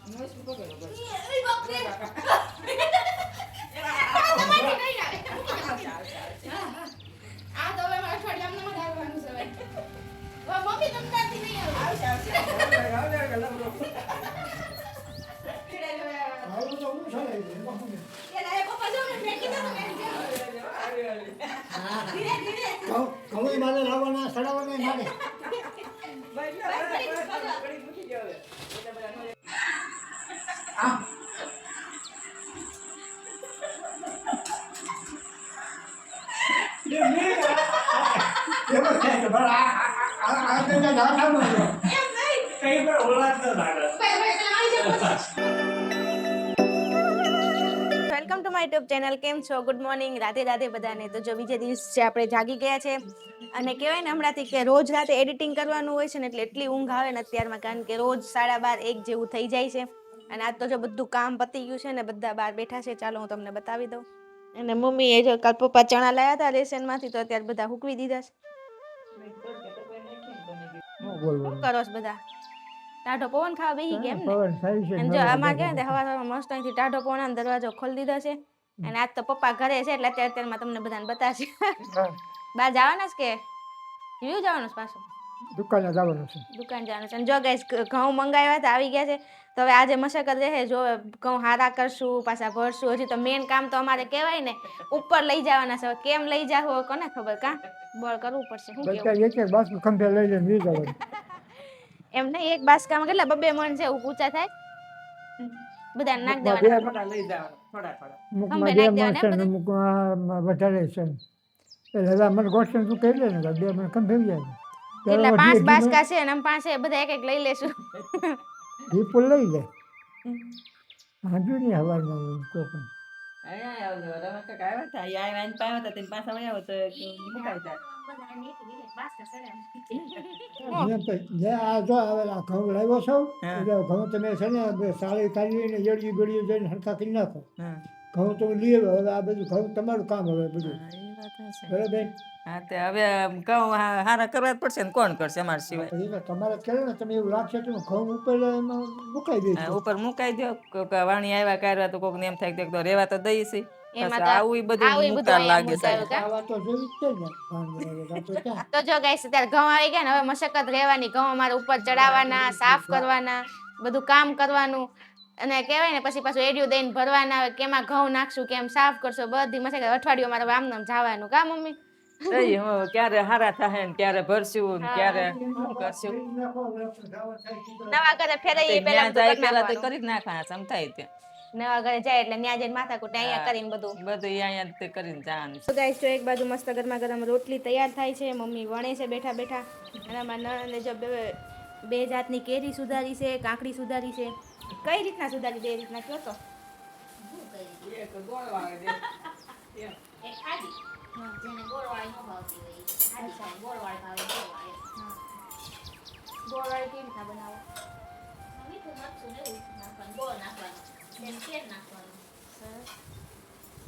Welcome to my YouTube channel. કેમ છો? Good morning, Radhe Radhe બધાને. તો જો બીજે દિવસ છે, આપણે જાગી ગયા છે અને કહેવાય ને હમણાંથી કે રોજ રાતે એડિટિંગ કરવાનું હોય છે ને એટલે એટલી ઊંઘ આવે ને અત્યારમાં, કારણ કે રોજ 12:30 1 જેવું થઈ જાય છે. અને આજ તો જો બધું કામ પતી ગયું છે ને બધા બહાર બેઠા છે. ચાલો હું તમને બતાવી દઉં. અને મમ્મી એ જો કાલ પપ્પા ચણા લાયા હતા રેશનમાંથી, તો અત્યારે બધા હૂકવી દીધા છે. શું કરો છો બધા? ટાઢો પવન ખાવા બેસી ગયા એમ ને? અને જો આમાં કે હવારમાં મસ્ત અહીંથી ટાઢો પવન દરવાજો ખોલી દીધો છે. અને આજ તો પપ્પા ઘરે છે એટલે અત્યારમાં તમને બધાને બતાવશે. બહાર જવાના છે કે વ્યૂ જવાનું છે? પાછું દુકાને જવાનું છે. દુકાન જવાનું છે. અને જો ગાઈસ ઘઉં મંગાવ્યા હતા, આવી ગયા છે. તો હવે આજે મશક્કત રહે. જો ઘઉં હારા કરશું, પાછા ભરશું. હજી તો મેન કામ તો અમારે કહેવાય ને ઉપર લઈ જવાના છે. કેમ લઈ જાવ કોને ખબર? કા બળ કરવું પડશે. શું કેવું? એમ નહીં, એક બાસકામાં કેટલા 2 મણ છે ઊંચા થાય. બધા નાખ દેવાના, થોડા લઈ જવાના, થોડા ખંભે નાખ દેવાના વધારે છે. એટલે હવે મને ગોઠણ તું કહી લે ને 2 મણ ખંભે જાય. કેટલા 5 બાસકા છે અને આમ 5 બધા એક લઈ લેશું. દીપો લઈ લે. હાજુ ની હવારમાં કોકન આયા આવજો રમક આવ્યા હતા. આયા પાયા હતા તે પાછા વળ્યા તો મુકાઈ જાય. ઘઉં લાવ્યો છો એટલે ઘઉં તમે છે ને સાળી કાઢીને એડી બેડી જઈને હરખા કરી નાખો. ઘઉં તો લઈ આવ્યો. હવે આ બધું ઘઉં તમારું કામ. હવે બધું બરાબર. હા તે હવે ઘઉં હારા કરવા જ પડશે ને કોણ કરશે અમારા સિવાય? તમારે કરે ને તમે એવું લાગશે તો ઘઉં ઉપર મુકાઈ દે. ઉપર મુકાઈ દો. વાણી આવ્યા કાઢવા તો કોક ને એમ થાય તો રેવા તો દઈ છે. આવું બધું મુકા લાગે છે. તો જો ગાઈસ અત્યારે ઘઉં આવી ગયા ને હવે મશક્કત રહેવાની. ઘઉં અમારે ઉપર ચડાવવાના, સાફ કરવાના, બધું કામ કરવાનું. અને કહેવાય ને પછી પાછું એડિયું દઈને ભરવાના આવે. કેમાં ઘઉં નાખશું, કેમ સાફ કરશો, બધી મશક્કત. અઠવાડિયું મારે આમ નામ જવાનું. કા મમ્મી? ક્યારે હારા થાય ને ક્યારે ભરશું ને ક્યારે શું કરશું. નવા ઘરે ફેરવીએ પેલા તો કરી જ નાખવાના સમથાય ત્યાં. નવા ઘરે જાય એટલે ન્યા જઈને માથાકૂટ અહીંયા કરીને બધું અહીંયા તે કરીને જવાનું. તો ગાઈસ જો એક બાજુ મસ્ત ગરમા ગરમ રોટલી તૈયાર થાય છે. મમ્મી વણે છે બેઠા બેઠા. અને અમારા નણંદે જો બે જાતની કેરી સુધારી છે, કાકડી સુધારી છે. કઈ રીતના સુધારી? 2 રીતના કયો તો. એક ગોળ વાળી દે, એક ખાડી. જેને ગોળ વાળી ન ભાવતી હોય અચ્છા ગોળ વાળી ભાવે ગોળ વાળી. ગોળ વાળી કેવી રીતના બનાવો? મીઠું મરચું ને એવું નાખવાનું, ગોળ નાખવાનું, તેમ કેર નાખવાનું.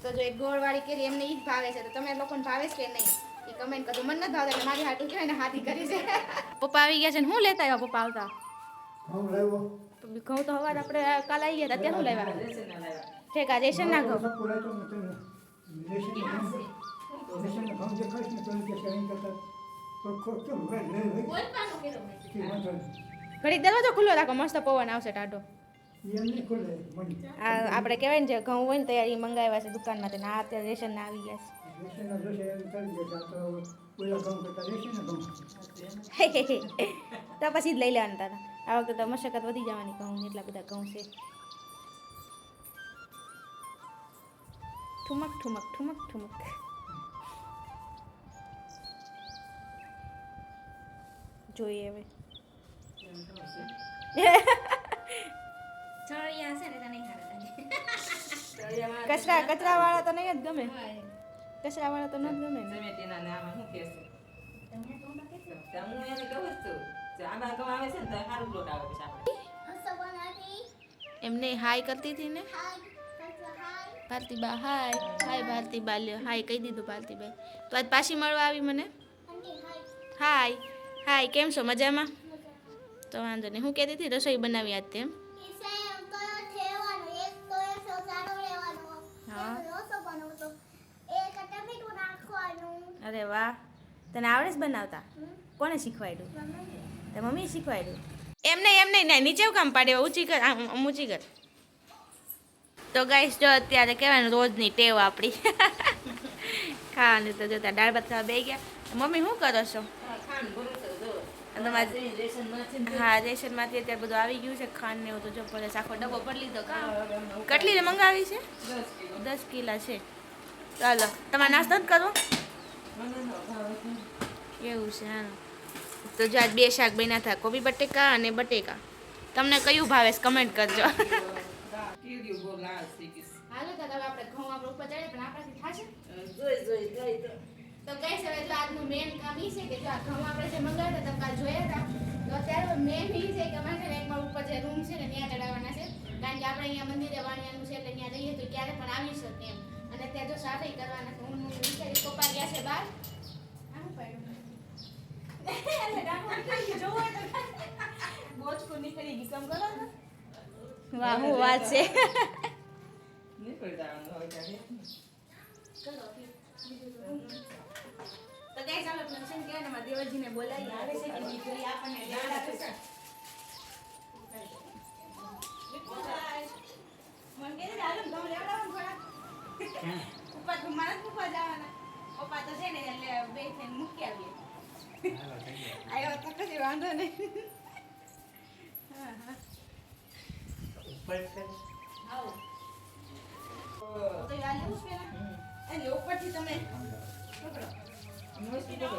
તો જો એક ગોળ વાળી કેરી એમને ઈ જ ભાવે છે. તો તમે લોકોને ભાવે છે કે નહીં એ કમેન્ટ કરજો. મને નથી ભાવતા એટલે મારી હાટું કહેવાય ને હાથી કરી છે. પપ્પા આવી ગયા છે ને શું લેતા આવ્યા પપ્પા આવતા? ઘઉં તો હવાર આપણે કાલ આવી ગયા હતા. ત્યાં શું લાવ્યા? ઠેકા રેશન ના ઘઉં. ઘડીક દરવાજો ખુલ્લો રાખો, મસ્ત પવન આવશે ટાઢો. આપણે કહેવાય ને જે ઘઉં હોય ને તૈયાર એ મંગાવ્યા છે દુકાનમાંથી. આ અત્યારે રેશન ના આવી ગયા છે. તો પછી જ લઈ લેવાના તારા. આ વખતે તો મશક્કત વધી જવાની ઘઉં, એટલા બધા ઘઉં છે. ઠુમક ઠુમક ઠુમક ઠુમક. જોઈએ હવે. કચરા વાળા તો નહીં જ ગમે. કચરા વાળા તો ન ગમે. એમને હાય કરતી હતી ને ભારતીબા. હાય હાય ભારતીબા. લ્યો હાય કહી દીધું ભારતીબા. તો આજ પાછી મળવા આવી મને. હાય હાય કેમ છો? મજામાં? તો વાંધો નહીં. હું કહેતી હતી રસોઈ બનાવી આજ તેમ. અરે વાહ, તને આવડે છે બનાવતા? કોને શીખવાડ્યું? તે મમ્મીએ શીખવાડ્યું? એમ નહીં નીચે કામ પાડે, ઊંચી કર, આમ ઊંચી કર. તો ગાઈસ જો અત્યારે કહેવાય રોજની ટેવ આપણી ખાવાની. તો જોતા દાળ ભાત ખાવા બેસી ગયા. મમ્મી શું કરો છો? હા, રેશનમાંથી અત્યારે બધું આવી ગયું છે, ખાંડ ને એવું. તો જો પડે આખો ડબ્બો ભરી લીધો. કેટલી મંગાવી છે? 10 કિલા છે. ચાલો, તમારે નાસ્તો જ કરવો એવું છે? હા, તો જો આજ 2 શાક બન્યા હતા, કોબી બટેકા અને બટેકા. તમને કયું ભાવે છે કમેન્ટ કરજો. હાલો તો હવે આપણે ઘઉં આપણે ઉપર ચડે પણ આપણાથી થાશે? તો ગાઈસ હવે જો આજનું મેન કામ ઈ છે કે જો આ ઘઉં આપણે જે મંગાવ્યા હતા કાલ જોયા હતા, તો અત્યારે મેન ઈ છે કે અમારે એકમાં ઉપર જે રૂમ છે ને ત્યાં ચડાવવાના છે. કારણ કે આપણે અહીંયા મંદિરે વાણિયાનું છે એટલે ત્યાં જઈએ તો ક્યારે પણ આવી શકે એમ. અને ત્યાં જો સાફાઈ કરવાના છે. હું વિચારી પપ્પા ગયા છે બહાર. આનું પાડ્યું એટલે ડાકો નીકળી ગયો, જોવો તો બોચકો નીકળી ગઈ. કમ કરો ને. વાહ, હું વાત છે. તો ગાઈસ ચાલો ફંક્શન કે ને દેવજીને બોલાવી આવે છે કે નીકળી આપણને દેવડા કરશે. મન કે ચાલો ગમ લેવડાવો થોડા ઉપર મારા ઉપર જવાના. પપ્પા તો છે ને એટલે બે થઈને મૂકી આવીએ. આયો તો કઈ વાંધો નહીં. હા હા ઉપર છે. આવો તો યાર લેવું છે ને એટલે ઉપરથી તમે પકડો. મોસ્તી પકડો.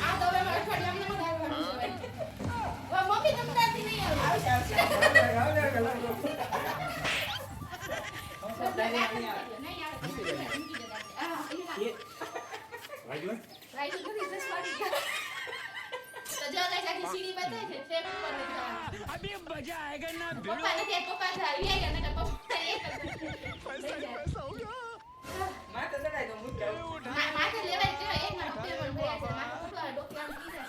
આ તો હવે મારે ફળિયામાં નખાવવાનું છે. વા મમ્મી તમને નહીં આવે. આવશે નહીં આવે. રાઈટ કરી દસ વાળી તો જો ગાઈસ આખી સીડી બતાય છે સ્ટેપ ઉપર જવાનું. અભી મજા આયેગા ના ભીડો. પપ્પા ને પપ્પા આવી ગયા ને પપ્પા એક પૈસા હો ગયો. માથે ચડાઈ દો મુદ્દા. માથે લેવાય કે એક માં રૂપિયા પણ ગયા છે. માથે પપ્પા ડોક્ટર આમ કીધા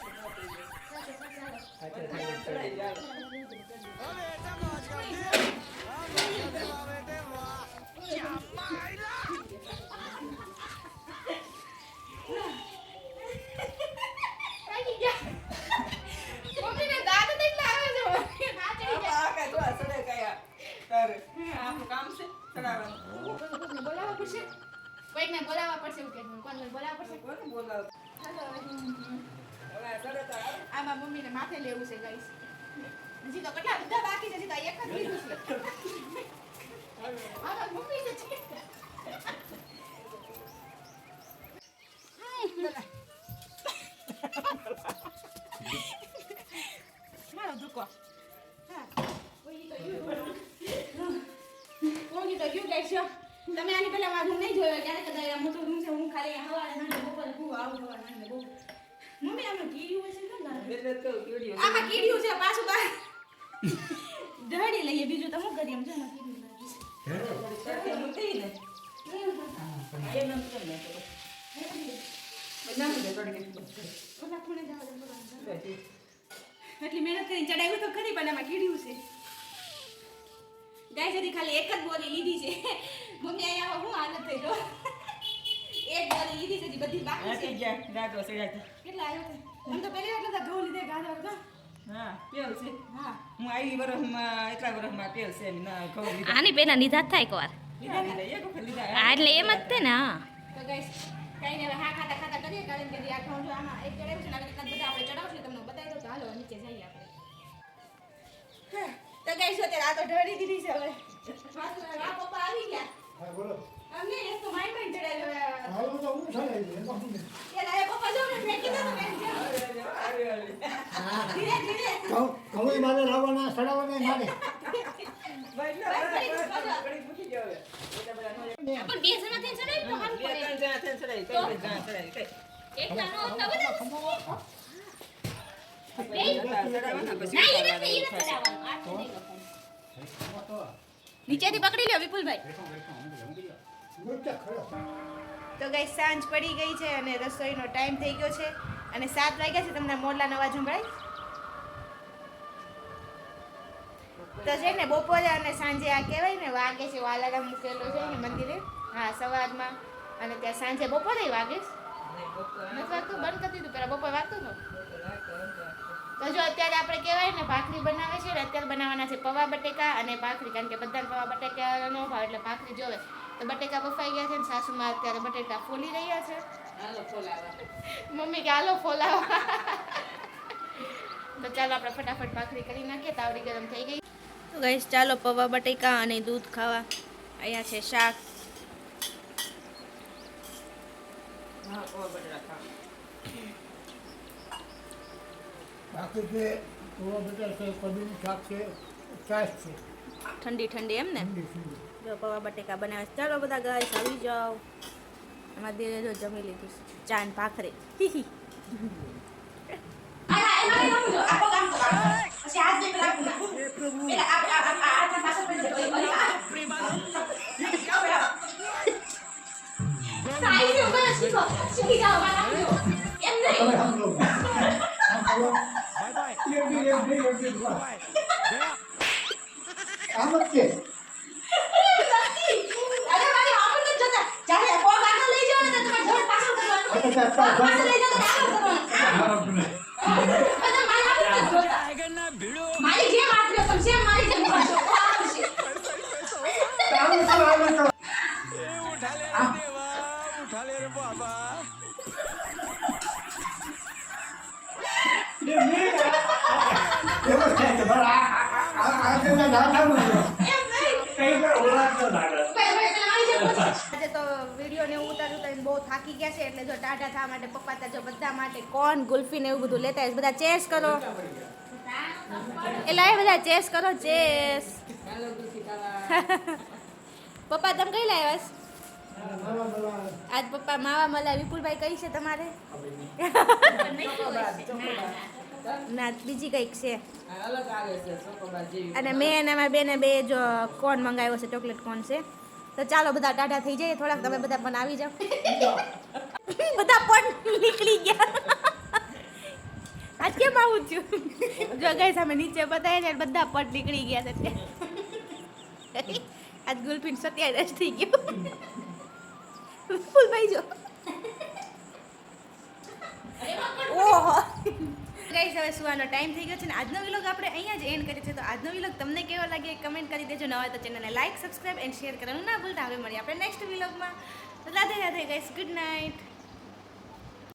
કોઈને બોલાવવા પડશે એવું કે કોઈને બોલાવવા પડશે. કોને બોલાવ? આમાં મમ્મીને માથે લેવું છે ગાઈસ. હજી તો કેટલા બધા બાકી છે. હજી તો એક જ લીધું છે. હા મમ્મી છે. મારો દુકો. હા કોઈ તો ગયું ગાઈસ. તમે આની પહેલા મારું નહીં જોયો ક્યારે કદાચ આ મોટું રૂમ છે. હું ખાલી હવારે નાને બપોરે હું આવું હવા નાને બહુ. મમ્મી આમાં કીડ્યું હશે ને ના? આમાં કીડ્યું છે પાછું બહાર ઢળી લઈએ. બીજું તો હું કરી એમ છે ને કીડ્યું લાગી છે. મૂકી ને એ નમ કેમ ને બનાવી દે થોડી ઓલા ખૂણે જાવ દે. એટલી મહેનત કરીને ચડાવ્યું તો ખરી પણ આમાં કીડ્યું છે. ગાઈસ હજી ખાલી એક જ બોલી લીધી છે. મમ્મી અહીંયા હું હાલત થઈ ગયો. એક બોલી લીધી છે હજી બધી બાકી છે. ગાડો સડ્યા કેટલા આવ્યો છે? હું તો પહેલી વાર ઘઉં લીધે ગાડો હતો. હા પેલ છે. હા હું આવી વર્ષમાં એટલા વર્ષમાં પેલ છે ના ઘઉં લીધા. આની પેલા લીધા થાય એકવાર. લીધા એક વખત લીધા. હા એટલે એમ જ તે ને. હા તો ગાઈસ કઈ ને હા ખાતા ખાતા કરીએ કારણ કે આ ઘઉં જો આમાં એક ચડાવ્યું છે ને આવી રીતના બધા આપણે ચડાવશું તમને બતાવી દઉં. તો હાલો નીચે જઈએ આપણે. તો ગાઈસ અત્યારે આ તો ઢળી દીધી છે હવે. આ પપ્પા આવી ગયા. હા બોલો. અમને એક તો માઈ માઈ ચડાવ્યો. હાલો તો હું ચડાવી દે. કે લાય પપ્પા જો ને ફેંકી દો ને. હા ધીરે ધીરે. કહું મારે લાવવાના ચડાવવાના મારે. પણ બે જણા થઈને ચડાવી તો હાલ પડે. ત્રણ જણા થઈને ચડાવી. ત્રણ જણા ચડાવી કઈ. એકલા નો તો બધા. નીચેથી પકડી લ્યો વિપુલભાઈ. તો ગાઈસ સાંજ પડી ગઈ છે અને રસોઈનો ટાઈમ થઈ ગયો છે અને 7 વાગ્યા છે. તમને મોરલાનો અવાજ સંભળાય? તો છે ને બપોરે અને સાંજે આ કહેવાય ને વાગે છે અલાર્મ મૂકેલો છે ને મંદિરે. હા સવારમાં અને ત્યાં સાંજે બપોરે વાગે નથી વાગતું, બંધ કરી દીધું પેલા બપોર વાગતું હતું. તો જો અત્યારે આપણે કહેવાય ને ભાખરી બનાવે છે ને અત્યારે બનાવવાના છે પૌવા બટેકા અને ભાખરી, કારણ કે બધાને પૌવા બટેકા ન ભાવે એટલે ભાખરી જોવે. તો બટેકા બફાઈ ગયા છે ને સાસુમાં અત્યારે બટેકા ફોલી રહ્યા છે. મમ્મી કે હાલો ફોલાવા. તો ચાલો આપણે ફટાફટ ભાખરી કરી નાખીએ, તાવડી ગરમ થઈ ગઈ. તો ગાઈસ ચાલો પૌવા બટેકા અને દૂધ ખાવા. અહીંયા છે શાક. બાકી છે પૌવા બટાકા છે, કઢીનું શાક છે, છાશ છે. ઠંડી ઠંડી એમ ને. જો પૌવા બટેકા બનાવે છે. ચાલો બધા ગાઈસ આવી જાઓ. એમાં દેરે જો જમી લીધું ચા ને ભાખરી. આજે તો વિડીયો ને એવું ઉતાર્યું બહુ થાકી ગયા છે એટલે જો ટાઢા થવા માટે પપ્પા જો બધા માટે કોન ગુલ્ફી ને એવું બધું લેતા હોય. બધા ચેસ કરો એટલે બધા ચેસ કરો ચેસ. પપ્પા તમે કઈ લાવ્યા? આજ પપ્પા માવા મલાઈ. વિપુલભાઈ કઈ છે તમારે? ના બીજી કઈક છે. અને મેં અને અમારા બેને બે જો કોન મંગાવ્યો છે, ચોકલેટ કોન છે. તો ચાલો બધા ટાઢા થઈ જાય થોડાક, તમે બધા પણ આવી જાઓ. બધા પણ નીકળી ગયા. આજ કેમ આવું છું? જો ગઈ સામે નીચે બતાવે ને બધા પટ નીકળી ગયા છે. આજ ગુલફીન સત્યાવીસ થઈ ગયો. ફૂલભાઈ જો ઓહો ગાઈસ હવે સુવાનો ટાઈમ થઈ ગયો છે ને આજનો વ્લોગ આપણે અહીંયા જ એન્ડ કરીએ છીએ. તો આજનો વ્લોગ તમને કેવો લાગે કમેન્ટ કરી દેજો. નવા તો ચેનલને લાઈક સબસ્ક્રાઈબ એન્ડ શેર કરવાનું ના ભૂલતા. હવે મળીએ આપણે નેક્સ્ટ વ્લોગમાં. Radhe Radhe guys, good night.